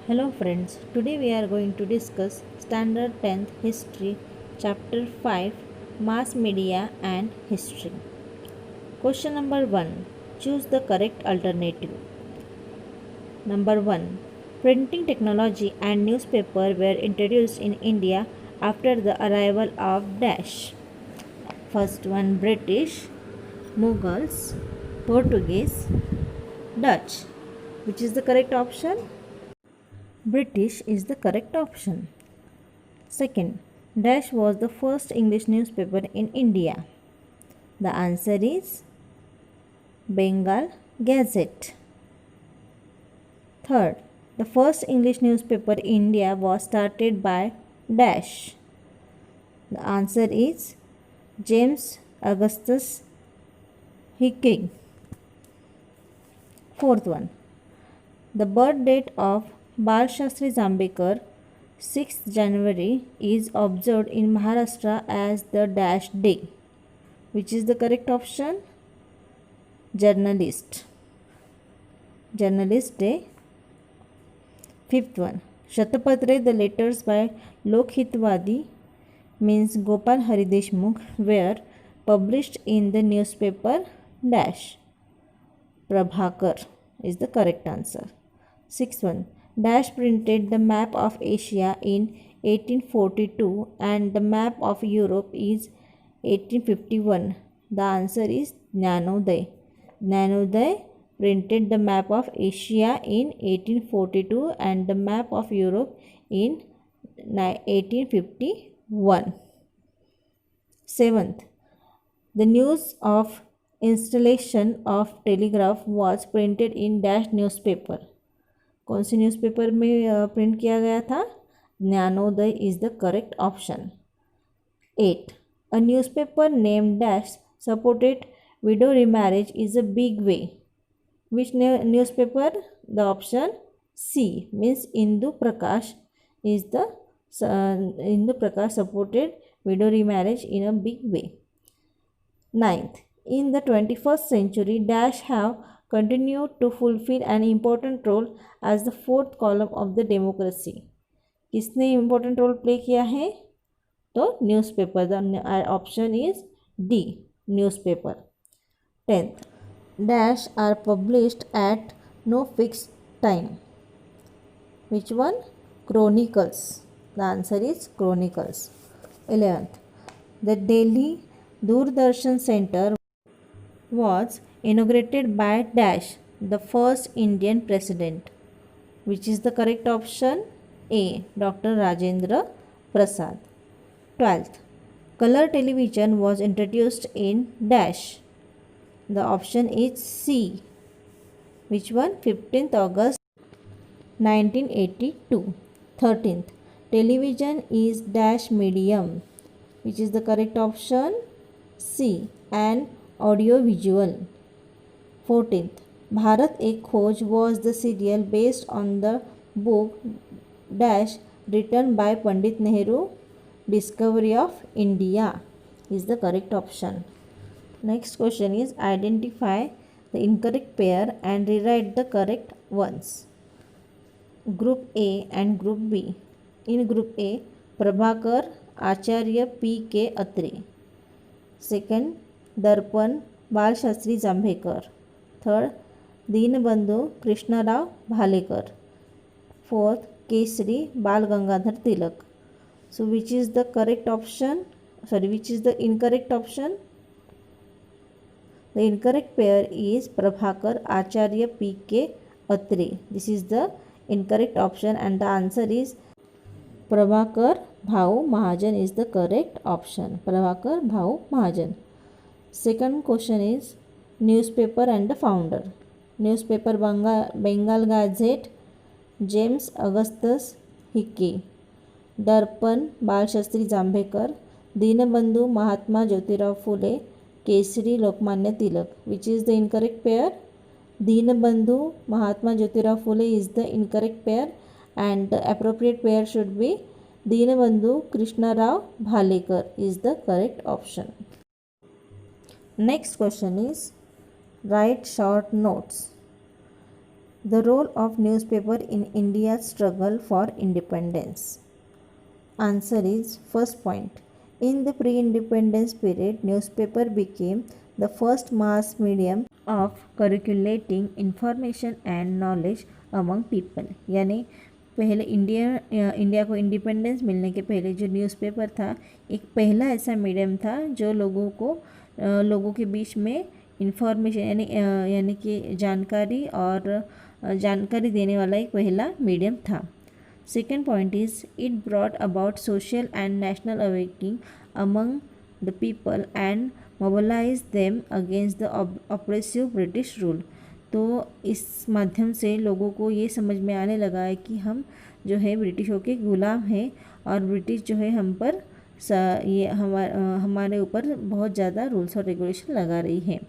Hello friends, today we are going to discuss Standard 10th History, Chapter 5, Mass Media and History. Question number 1. Choose the correct alternative. Number 1. Printing technology and newspaper were introduced in India after the arrival of Dash. First one, British, Mughals, Portuguese, Dutch. Which is the correct option? British is the correct option. Second, Dash was the first English newspaper in India. The answer is Bengal Gazette. Third, the first English newspaper in India was started by Dash. The answer is James Augustus Hickey. Fourth one, the birth date of Bal Shastri Jambekar, 6th January, is observed in Maharashtra as the Dash Day. Which is the correct option? Journalist. Journalist Day. Fifth one, Shatapatre, the letters by Lokhitvadi, means Gopal Hari Deshmukh, were published in the newspaper Dash. Prabhakar is the correct answer. Sixth one, Dash printed the map of Asia in 1842 and the map of Europe is 1851. The answer is Jnanoday. Jnanoday printed the map of Asia in 1842 and the map of Europe in 1851. Seventh, the news of installation of telegraph was printed in Dash newspaper. कौन सी newspaper में print किया गया था? Dnyanodaya is the correct option. 8. A newspaper named Dash supported widow remarriage is a big way. Which newspaper? The option C means Hindu Prakash is the Hindu Prakash supported widow remarriage in a big way. 9th. In the 21st century, Dash have continued to fulfill an important role as the fourth column of the democracy. किसने important role play किया है? तो newspaper. The option is D, newspaper. 10th, Dash are published at no fixed time. Which one? Chronicles. The answer is Chronicles. 11th, the Delhi Doordarshan Center was inaugurated by Dash, the first Indian president. Which is the correct option? A. Dr. Rajendra Prasad. 12th, color television was introduced in Dash. The option is C. Which one? 15th August 1982. 13th, television is Dash medium. Which is the correct option? C. And audio visual. 14th, Bharat Ek Khoj was the serial based on the book Dash written by Pandit Nehru, Discovery of India is the correct option. Next question is identify the incorrect pair and rewrite the correct ones. Group A and Group B. In Group A, Prabhakar Acharya P.K. Atre. Second, Darpan Bal Shastri Jambekar. Third, Dinabandhu Krishnarao Bhalekar. Fourth, Kesari Bal Gangadhar Tilak. So which is the correct option? Which is the incorrect option? The incorrect pair is Prabhakar Acharya P.K. Atre. This is the incorrect option and the answer is Prabhakar Bhau Mahajan is the correct option. Prabhakar Bhau Mahajan. Second question is newspaper and the founder. Newspaper Bengal Gazette, James Augustus Hickey. Darpan Bal Shastri Jambekar. Dinabandhu Mahatma Jyotirao Phule. Kesari Lokmanya Tilak. Which is the incorrect pair? Dinabandhu Mahatma Jyotirao Phule is the incorrect pair and the appropriate pair should be Dinabandhu Krishnarao Bhalekar is the correct option. Next question is write short notes. The role of newspaper in India's struggle for independence. Answer is first point. In the pre-independence period, newspaper became the first mass medium of circulating information and knowledge among people. यानी पहले India को independence मिलने के पहले जो newspaper था एक पहला ऐसा मीडियम था जो लोगों के बीच में इंफॉर्मेशन यानी कि जानकारी देने वाला एक पहला मीडियम था. Second point is it brought about social and national awakening among the people and mobilized them against the oppressive British rule. तो इस माध्यम से लोगों को ये समझ में आने लगा है कि हम जो है ब्रिटिशों के गुलाम हैं और ब्रिटिश जो है हम पर हमारे ऊपर बहुत ज़्यादा रूल्स और रेगुलेशन लगा रही है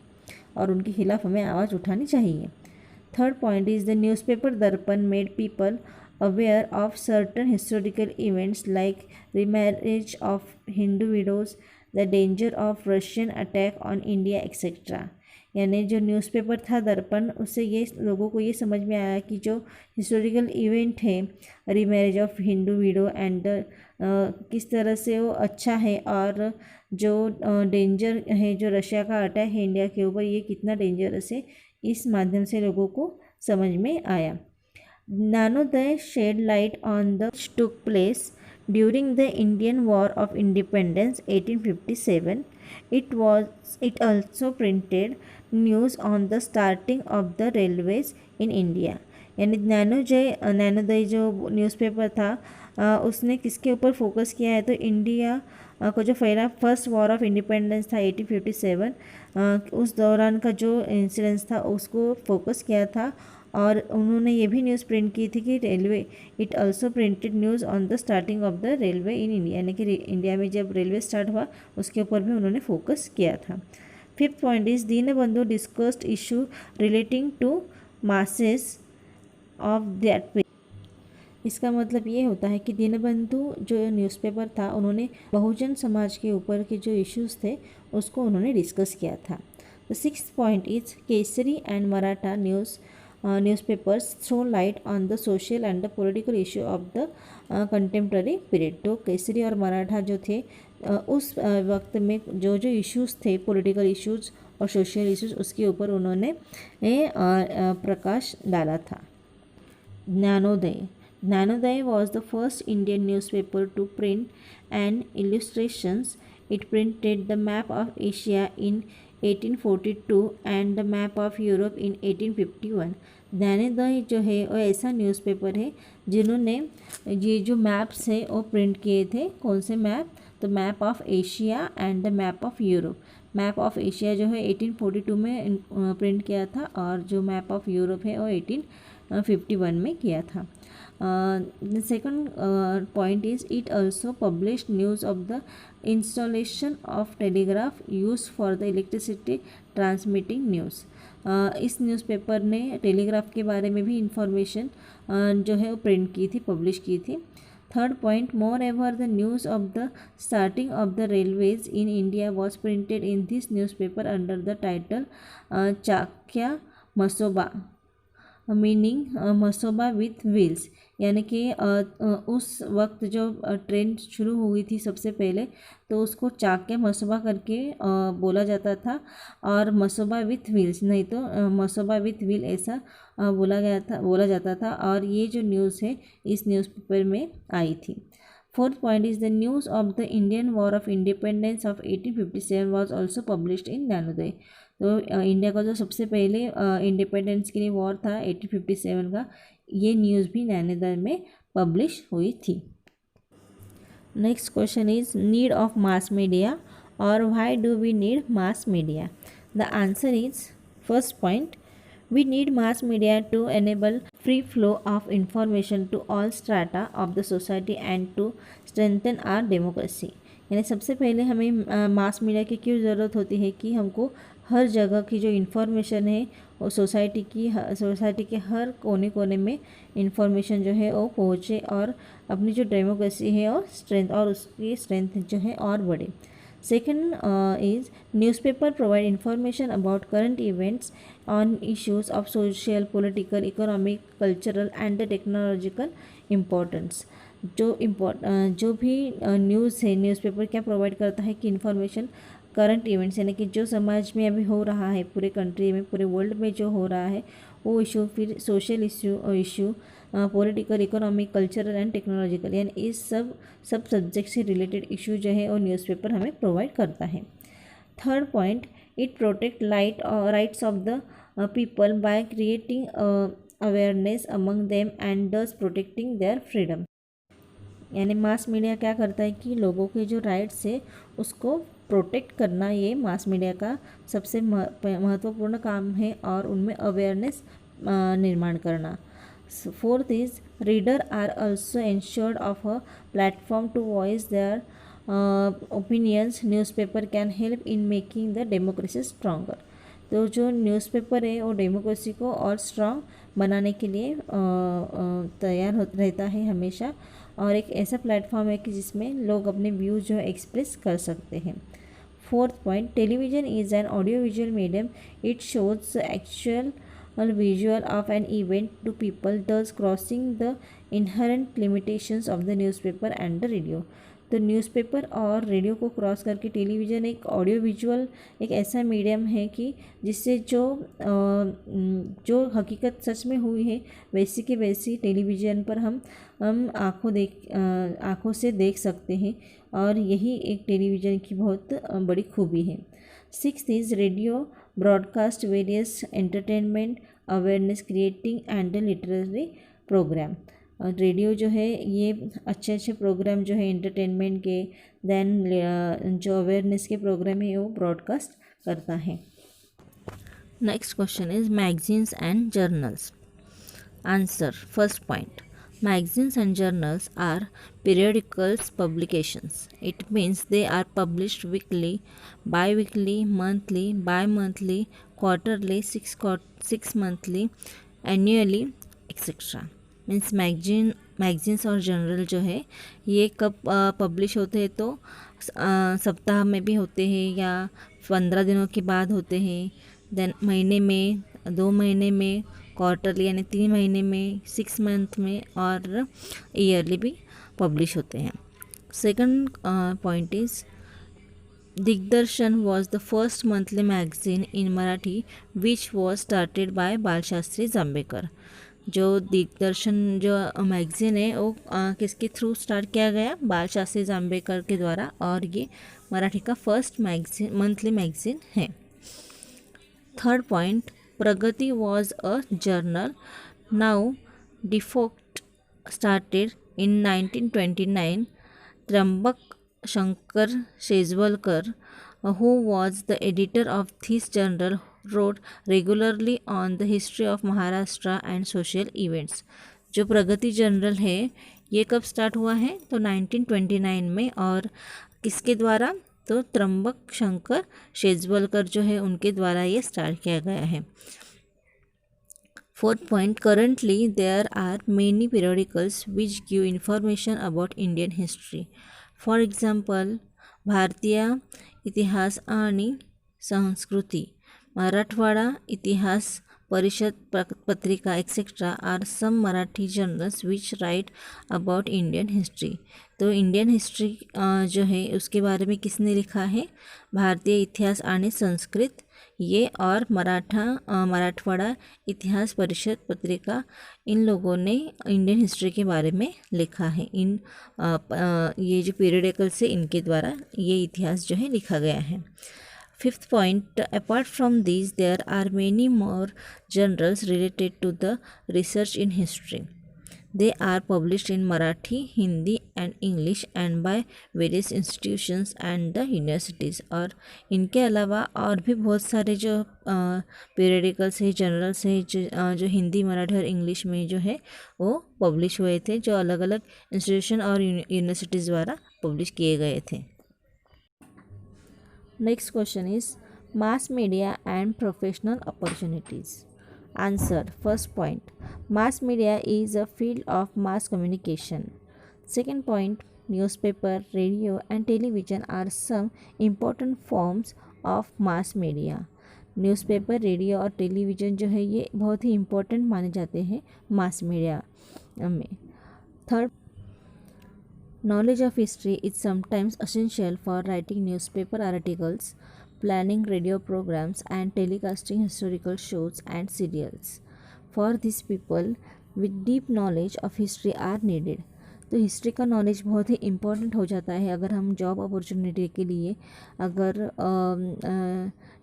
और उनके खिलाफ हमें आवाज़ उठानी चाहिए. Third point is the newspaper Darpan made people aware of certain historical events like remarriage of Hindu widows, the danger of Russian attack on India, etc. यानी जो न्यूज़पेपर था दर्पण उससे ये लोगों को ये समझ में आया कि जो हिस्टोरिकल इवेंट है remarriage of Hindu window and किस तरह से वो अच्छा है और जो डेंजर है जो रशिया का अटैक है इंडिया के ऊपर ये कितना डेंजरस है इस माध्यम से लोगों को समझ में आया. Nanodaya shed light on the which took place during the Indian War of Independence 1857. It also printed news on the starting of the railways in India. यानी नैनोदय जो न्यूज़पेपर था उसने किसके ऊपर फोकस किया है तो इंडिया को जो फर्स्ट वॉर ऑफ इंडिपेंडेंस था 1857 उस दौरान का जो इंसिडेंस था उसको फोकस किया था और उन्होंने ये भी न्यूज़ प्रिंट की थी कि railway it also printed news on the starting of the railway in India यानी कि इंडिया में जब रेलवे स्टार्ट हुआ उसके ऊपर भी उन्होंने फोकस किया था. Fifth point is Dinbandhu discussed issue relating to masses of that. इसका मतलब ये होता है कि दीनबंधु जो न्यूज़पेपर था उन्होंने बहुजन समाज के ऊपर के जो इश्यूज़ थे उसको उन्होंने डिस्कस किया था. The sixth point is Kesari and Maratha newspapers throw light on the social and the political issue of the contemporary period. तो केसरी और मराठा जो थे उस वक्त में जो इश्यूज़ थे पॉलिटिकल इश्यूज़ और सोशल इश्यूज़ उसके ऊपर उन्होंने प्रकाश डाला था. Nanodaya was the first Indian newspaper to print and illustrations. It printed the map of Asia in 1842 and the map of Europe in 1851. Gyanodaya जो है वो ऐसा न्यूज़पेपर है जिन्होंने ये जो मैप्स है वो प्रिंट किए थे. कौन से मैप तो map of Asia and the map of Europe. Map of Asia जो है 1842 में प्रिंट किया था और जो मैप ऑफ यूरोप है वो 1851 में किया था. The second point is it also published news of the installation of telegraph used for the electricity transmitting news. इस न्यूज़पेपर ने टेलीग्राफ के बारे में भी इंफॉर्मेशन जो है वो प्रिंट की थी पब्लिश की थी. Third point moreover the news of the starting of the railways in India was printed in this newspaper under the title चाक्या मसोबा मीनिंग मसोबा विथ व्हील्स. यानी कि उस वक्त जो ट्रेन शुरू हुई थी सबसे पहले तो उसको चाक्या मसोबा करके बोला जाता था और मसोबा विथ व्हील्स नहीं तो मसोबा विथ व्हील ऐसा बोला जाता था और ये जो न्यूज़ है इस न्यूज़पेपर में आई थी. Fourth point is the news of the Indian war of independence of 1857 was also published in नैनोदय. तो इंडिया का जो सबसे पहले इंडिपेंडेंस के लिए वॉर था 1857 का ये न्यूज़ भी नैनोदय में पब्लिश हुई थी. Next question is need of mass media और why do we need mass media. The answer is first point we need mass media to enable free flow of information to all strata of the society and to strengthen our democracy. यानी सबसे पहले हमें mass media की क्यों ज़रूरत होती है कि हमको हर जगह की जो इन्फॉर्मेशन है वो सोसाइटी के हर कोने कोने में इन्फॉर्मेशन जो है वो पहुँचे और अपनी जो डेमोक्रेसी है और उसकी स्ट्रेंथ जो है और बढ़े. Second is newspaper provide information about current events on issues of social, political, economic, cultural and the technological importance. जो भी न्यूज़ है, न्यूज़पेपर क्या प्रोवाइड करता है कि इन्फॉर्मेशन करंट इवेंट्स यानी कि जो समाज में अभी हो रहा है, पूरे कंट्री में, पूरे वर्ल्ड में जो हो रहा है वो इशू, फिर social issue, political, economic, cultural and technological, यानी इस सब सब्जेक्ट से रिलेटेड इशू जो है वो न्यूज़पेपर हमें प्रोवाइड करता है. Third point, it protect rights of the people by creating awareness among them and दस प्रोटेक्टिंग देयर फ्रीडम. यानी मास मीडिया क्या करता है कि लोगों के जो राइट्स है उसको प्रोटेक्ट करना, ये मास मीडिया का सबसे महत्वपूर्ण काम है और उनमें अवेयरनेस निर्माण करना. Fourth is reader are also insured of a platform to voice their opinions. Newspaper can help in making the democracy stronger. तो जो न्यूज़पेपर है वो डेमोक्रेसी को और स्ट्रॉन्ग बनाने के लिए तैयार रहता है हमेशा, और एक ऐसा प्लेटफॉर्म है कि जिसमें लोग अपने व्यूज़ जो एक्सप्रेस कर सकते हैं. Fourth point, television is an audio visual medium. It shows actual visual of an event to people, thus crossing the inherent limitations of the newspaper and the radio. तो न्यूज़पेपर और radio को cross करके television एक audio visual एक ऐसा medium है कि जिससे जो हकीकत सच में हुई है वैसी के वैसी टेलीविज़न पर हम आँखों से देख सकते हैं, और यही एक टेलीविज़न की बहुत बड़ी खूबी है. Sixth is radio broadcast various entertainment, awareness creating and literary program. Radio जो है ये अच्छे प्रोग्राम जो है एंटरटेनमेंट के, देन जो अवेयरनेस के प्रोग्राम है वो ब्रॉडकास्ट करता है. Next question is magazines and journals. Answer, first point, magazines and journals are periodicals publications. It means they are published weekly, bi-weekly, monthly, bi-monthly, quarterly, six monthly, annually, etc. Means magazines और journal जो है ये कब publish होते हैं, तो सप्ताह में भी होते हैं या 15 दिनों के बाद होते हैं, देन महीने में, 2 महीने में, क्वार्टरली यानी 3 महीने में, 6 मंथ में, और ईयरली भी पब्लिश होते हैं. Second point is Digdarshan was the first monthly magazine in Marathi which was started by Balshastri Jambhekar. जो दिग्दर्शन जो मैगज़ीन है वो किसके थ्रू स्टार्ट किया गया, बालशास्त्री जांभेकर के द्वारा, और ये मराठी का फर्स्ट मैगज़ीन, मंथली मैगज़ीन है. Third point, Pragati was a journal. Now डिफॉक्ट started in 1929. Tryambak Shankar Shejwalkar, who was the editor of this journal, wrote regularly on the history of Maharashtra and social events. जो प्रगति जर्नल है ये कब स्टार्ट हुआ है, तो 1929 में, और किसके द्वारा, तो त्र्यंबक शंकर शेजवलकर जो है उनके द्वारा ये स्टार्ट किया गया है. Fourth point, currently there are many periodicals which give information about Indian history. For example, Bharatiya Itihas ani Sanskriti, Marathwada Itihas Parishad Patrika etcetera are some Marathi journals which write about Indian history. तो इंडियन हिस्ट्री जो है उसके बारे में किसने लिखा है, भारतीय इतिहास आणि संस्कृत ये, और मराठवाड़ा इतिहास परिषद पत्रिका, इन लोगों ने इंडियन हिस्ट्री के बारे में लिखा है. ये जो पीरियडिकल्स है इनके द्वारा ये इतिहास जो है लिखा गया है. Fifth point, apart from this there are many more journals related to the research in history. They are published in Marathi, Hindi and English and by various institutions and the universities. और इनके अलावा और भी बहुत सारे जो periodicals है, journals है जो हिंदी, मराठी और इंग्लिश में जो है वो पब्लिश हुए थे, जो अलग अलग इंस्टीट्यूशन और यूनिवर्सिटीज़ द्वारा पब्लिश किए गए थे. Next question is mass media and professional opportunities. Answer, first point, mass media is a field of mass communication. Second point, newspaper, radio and television are some important forms of mass media. Newspaper, radio और television जो है ये बहुत ही important माने जाते हैं mass media में. Third, knowledge of history is sometimes essential for writing newspaper articles, planning radio programs, and telecasting historical shows and serials. For these people with deep knowledge of history are needed. तो history का knowledge बहुत ही important हो जाता है अगर हम job opportunity के लिए अगर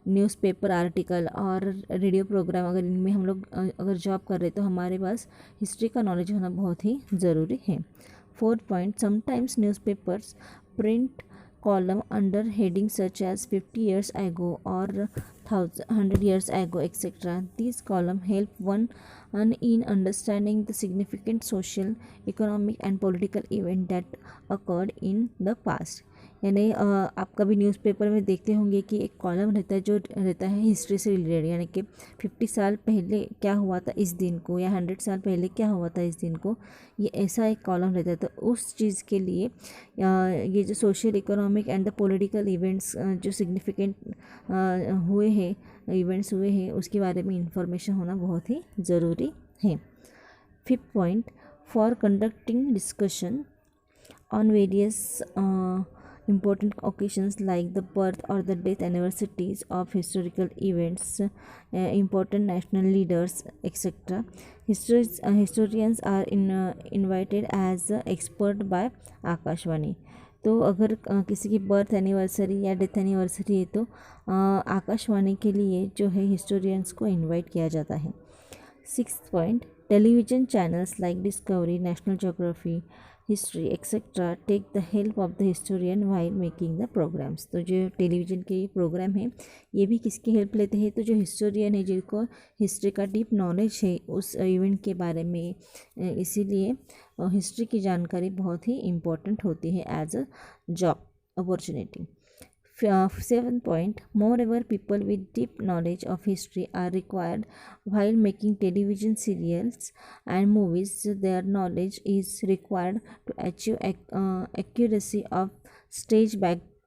न्यूज़पेपर आर्टिकल और रेडियो प्रोग्राम अगर इनमें हम लोग अगर जॉब कर रहे तो हमारे पास हिस्ट्री का नॉलेज होना बहुत ही ज़रूरी है. Fourth point, sometimes newspapers print column under headings such as 50 years ago or 100 years ago, etc. These columns help one in understanding the significant social, economic and political event that occurred in the past. यानी आप कभी newspaper में देखते होंगे कि एक column रहता है जो रहता है हिस्ट्री से रिलेटेड, यानी कि 50 साल पहले क्या हुआ था इस दिन को या 100 साल पहले क्या हुआ था इस दिन को, ये ऐसा एक कॉलम रहता है. तो उस चीज़ के लिए ये जो social, economic and the political events जो सिग्निफिकेंट हुए हैं, इवेंट्स हुए हैं, उसके बारे में इंफॉर्मेशन होना बहुत ही ज़रूरी है. Fifth point, for conducting discussion on various important occasions like the birth or the death anniversaries of historical events, important national leaders, etc. Historians are invited as expert by Akashvani. तो अगर किसी की बर्थ एनिवर्सरी या death anniversary है तो आकाशवाणी के लिए जो है हिस्टोरियंस को इनवाइट किया जाता है. Sixth point, television channels like Discovery, National Geography, History etcetera take the help of the historian while making the programs. तो जो टेलीविज़न के प्रोग्राम हैं ये भी किसकी हेल्प लेते हैं, तो जो हिस्टोरियन है जिनको हिस्ट्री का डीप नॉलेज है उस इवेंट के बारे में, इसीलिए हिस्ट्री की जानकारी बहुत ही इम्पोर्टेंट होती है as a job opportunity. Seventh point, moreover people with deep knowledge of history are required while making television serials and movies. Their knowledge is required to achieve accuracy of stage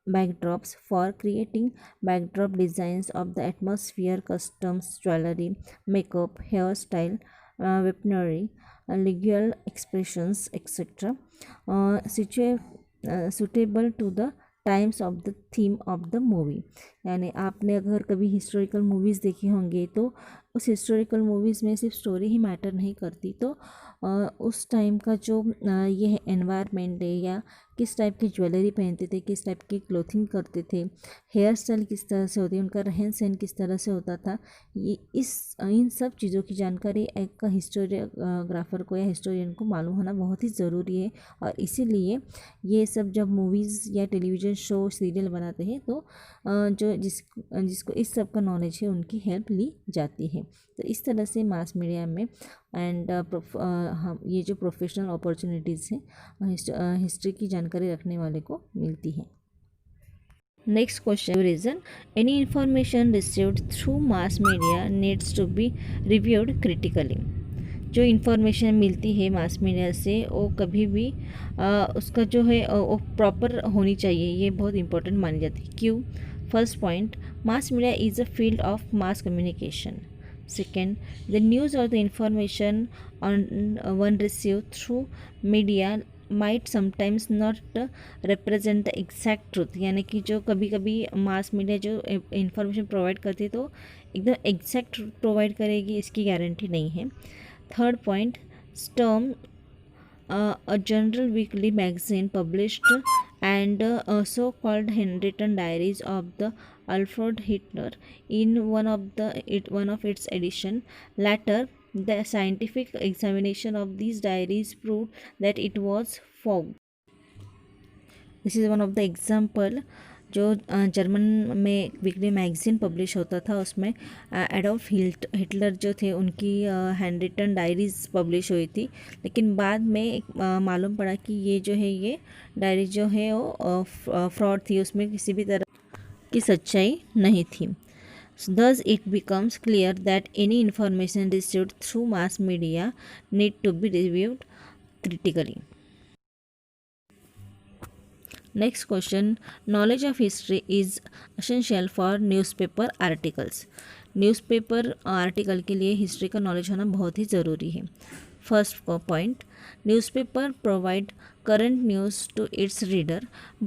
backdrops for creating backdrop designs of the atmosphere, costumes, jewelry, makeup, hairstyle, weaponry, legal expressions, etc. Suitable to the times of the theme of the movie. यानी आपने अगर कभी historical movies देखी होंगे तो उस historical movies में सिर्फ स्टोरी ही मैटर नहीं करती, तो उस टाइम का जो ये एनवायरनमेंट है या किस टाइप की ज्वेलरी पहनते थे, किस टाइप की क्लोथिंग करते थे, हेयर स्टाइल किस तरह से होती है, उनका रहन सहन किस तरह से होता था, ये इन सब चीज़ों की जानकारी एक हिस्टोरियोग्राफर को या हिस्टोरियन को मालूम होना बहुत ही ज़रूरी है. और इसीलिए ये सब जब मूवीज़ या टेलीविज़न शो सीरियल बनाते हैं तो जो जिसको इस सब का नॉलेज है उनकी हेल्प ली जाती है. तो इस तरह से मास मीडिया में एंड ये जो प्रोफेशनल अपॉर्चुनिटीज़ हैं हिस्ट्री की जानकारी रखने वाले को मिलती है. Next question, reason any information received through mass media needs to be reviewed critically. जो इन्फॉर्मेशन मिलती है मास मीडिया से वो कभी भी उसका जो है वो प्रॉपर होनी चाहिए, ये बहुत इंपॉर्टेंट मानी जाती है. क्यों? First point, mass media is a field of mass communication. Second, the news or the information on one received through media might sometimes not represent the exact truth. यानी कि जो कभी कभी मास मीडिया जो इंफॉर्मेशन प्रोवाइड करती है तो एकदम एग्जैक्ट ट्रूथ प्रोवाइड करेगी इसकी गारंटी नहीं है. थर्ड पॉइंट, स्टर्म a general weekly magazine published and so-called handwritten diaries of the Alfred Hitler in one of its edition. Later, the scientific examination of these diaries proved that it was forged. This is one of the example. जो German में weekly magazine publish होता था उसमें Adolf Hitler जो थे उनकी hand written diaries publish हुई थी, लेकिन बाद में मालूम पड़ा कि ये जो है ये डायरी जो है वो फ्रॉड थी, उसमें किसी भी तरह की सच्चाई नहीं थी. Thus it becomes clear that any information received through mass media need to be reviewed critically. Next question, knowledge of history is essential for newspaper articles. Newspaper article के लिए हिस्ट्री का नॉलेज होना बहुत ही ज़रूरी है। First point, newspaper provide current news to its reader,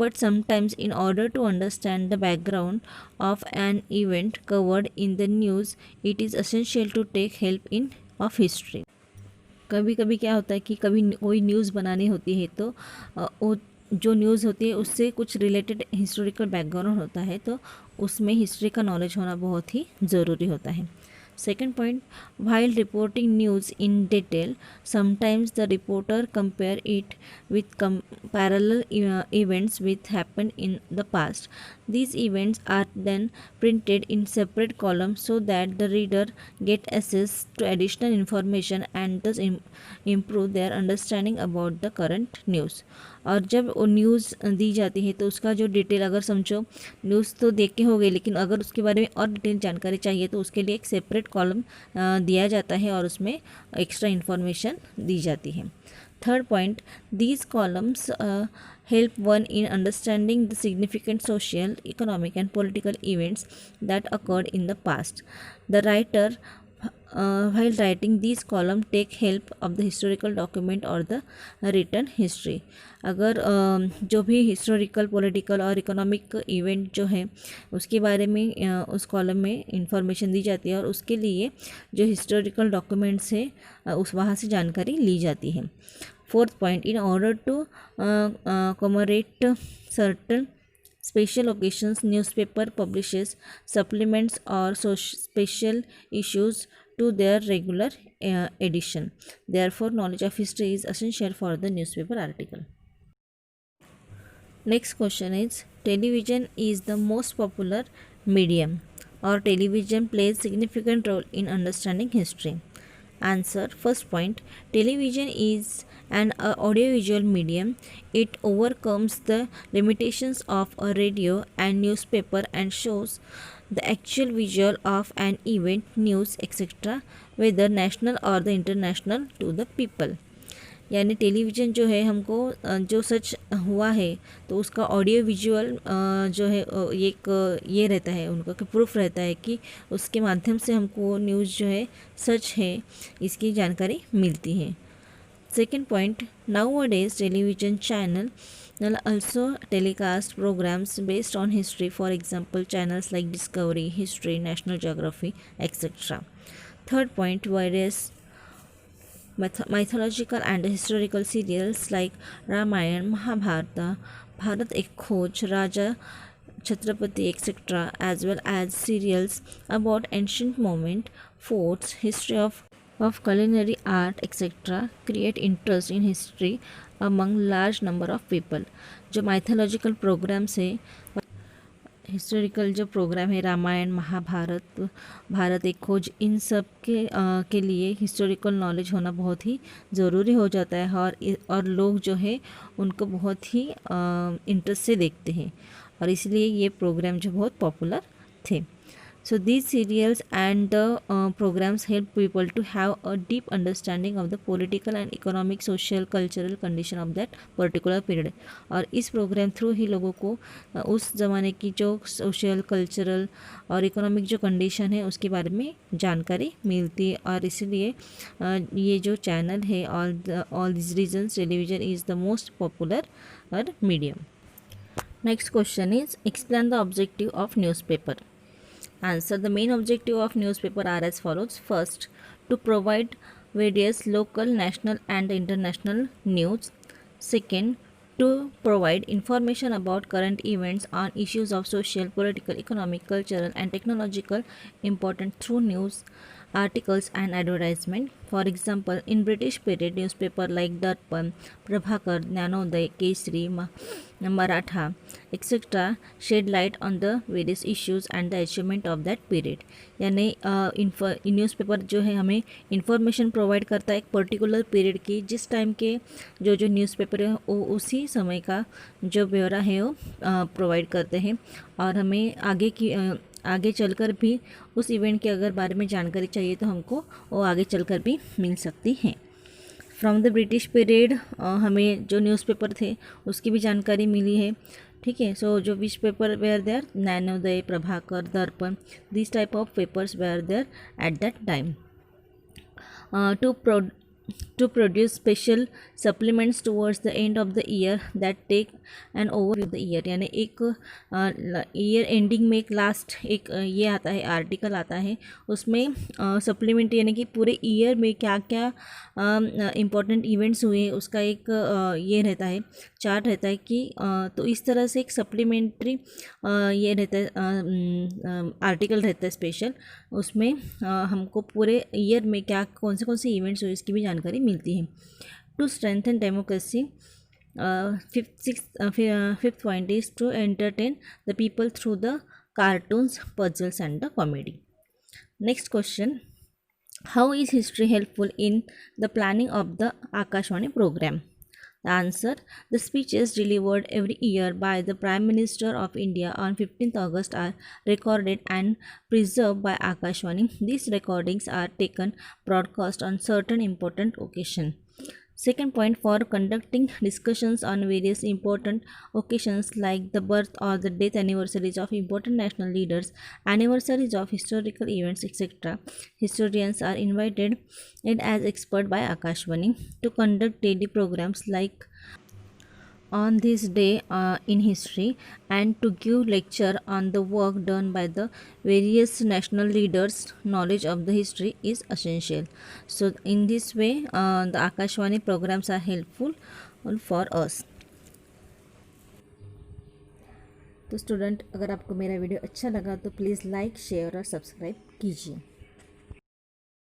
but sometimes in order to understand the background of an event covered in the news, it is essential to take help in of history. कभी कभी क्या होता है कि कभी कोई news बनानी होती है तो वो जो न्यूज़ होती है उससे कुछ रिलेटेड हिस्टोरिकल बैकग्राउंड होता है, तो उसमें हिस्ट्री का नॉलेज होना बहुत ही ज़रूरी होता है। Second point, while reporting news in detail, sometimes the reporter compare it with parallel events which happened in the past. These events are then printed in separate columns so that the reader get access to additional information and thus improve their understanding about the current news. और जब वो news दी जाती है तो उसका जो detail, अगर समझो न्यूज़ तो देख के हो गई, लेकिन अगर उसके बारे में और डिटेल जानकारी चाहिए तो उसके लिए एक सेपरेट कॉलम दिया जाता है और उसमें एक्स्ट्रा इन्फॉर्मेशन दी जाती है। Third point, these columns help one in understanding the significant social, economic and political events that occurred in the past. The writer while writing these columns take help of the historical document or the written history. अगर जो भी historical, political और economic event जो है उसके बारे में उस कॉलम में इंफॉर्मेशन दी जाती है और उसके लिए जो हिस्टोरिकल डॉक्यूमेंट्स है उस वहाँ से जानकारी ली जाती है। Fourth point, in order to commemorate certain special occasions, newspaper publishes supplements or special issues to their regular edition. Therefore, knowledge of history is essential for the newspaper article. Next question is, television is the most popular medium, or television plays significant role in understanding history. Answer, first point, television is an audiovisual medium. It overcomes the limitations of a radio and newspaper and shows the actual visual of an event, news, etc., whether national or the international, to the people. यानी television जो है हमको जो सच हुआ है तो उसका audio visual जो है एक ये रहता है उनका कि प्रूफ रहता है कि उसके माध्यम से हमको न्यूज़ जो है सच है इसकी जानकारी मिलती है। Second point, nowadays television channel also telecast programs based on history, for example channels like Discovery, History, National Geography, etc. Third point, various mythological and historical serials like Ramayana, Mahabharata, Bharat Ek Khoj, Raja Chhatrapati, etc., as well as serials about ancient moment, forts, history of culinary art, etc., create interest in history among large number of people. जो mythological programs है, historical जो programme है, रामायण, महाभारत, भारत एक खोज, इन सब के लिए historical knowledge होना बहुत ही ज़रूरी हो जाता है और लोग जो है उनको बहुत ही इंटरेस्ट से देखते हैं और इसलिए ये प्रोग्राम जो बहुत पॉपुलर थे। So these serials and the programs help people to have a deep understanding of the political and economic, social, cultural condition of that particular period. और इस प्रोग्राम थ्रू ही लोगों को उस ज़माने की जो सोशल, कल्चरल और इकोनॉमिक जो कंडीशन है उसके बारे में जानकारी मिलती है और इसलिए ये जो चैनल है all these reasons television is the most popular medium. Next question is, explain the objective of newspaper. Answer, the main objective of newspaper are as follows. First, to provide various local, national and international news. Second, to provide information about current events on issues of social, political, economic, cultural and technological importance through news, articles and advertisement. For example, in British period, newspaper like Darpan, Prabhakar, Jnanoday, Kesari, Maratha, etc. shed light on the various issues and the achievement of that period. यानी newspaper जो है हमें information provide करता है एक particular period की, जिस time के जो न्यूज़पेपर है वो उसी समय का जो ब्यौरा है वो प्रोवाइड करते हैं और हमें आगे चलकर भी उस इवेंट के अगर बारे में जानकारी चाहिए तो हमको वो आगे चलकर भी मिल सकती है। फ्रॉम द ब्रिटिश पीरियड हमें जो न्यूज़पेपर थे उसकी भी जानकारी मिली है, ठीक है। सो जो विच पेपर वेयर देयर, नैनोदय, Prabhakar, Darpan, this type of papers were there at that time. To produce special supplements towards the end of the year that take an overview of the year, यानी एक year ending में एक last एक ये आता है article आता है, उसमें सप्लीमेंट यानी कि पूरे ईयर में क्या क्या इम्पोर्टेंट इवेंट्स हुए उसका एक ये रहता है, चार्ट रहता है कि तो इस तरह से एक सप्लीमेंट्री ये रहता है आर्टिकल रहता है स्पेशल, उसमें हमको पूरे ईयर में क्या कौन से इवेंट्स हुए इसकी भी जानकारी मिलती है. To strengthen democracy, fifth point is to entertain the people through the cartoons, puzzles and the comedy. Next question, how is history helpful in the planning of the Akashvani program? The answer, the speeches delivered every year by the Prime Minister of India on 15th August are recorded and preserved by Akashvani. These recordings are taken broadcast on certain important occasions. Second point, for conducting discussions on various important occasions like the birth or the death anniversaries of important national leaders, anniversaries of historical events, etc. Historians are invited in as expert by Akashvani to conduct daily programs like on this day in history and to give lecture on the work done by the various national leaders. Knowledge of the history is essential. So in this way the Akashvani programs are helpful for us. तो student, अगर आपको मेरा video अच्छा लगा तो please like, share और subscribe कीजिए.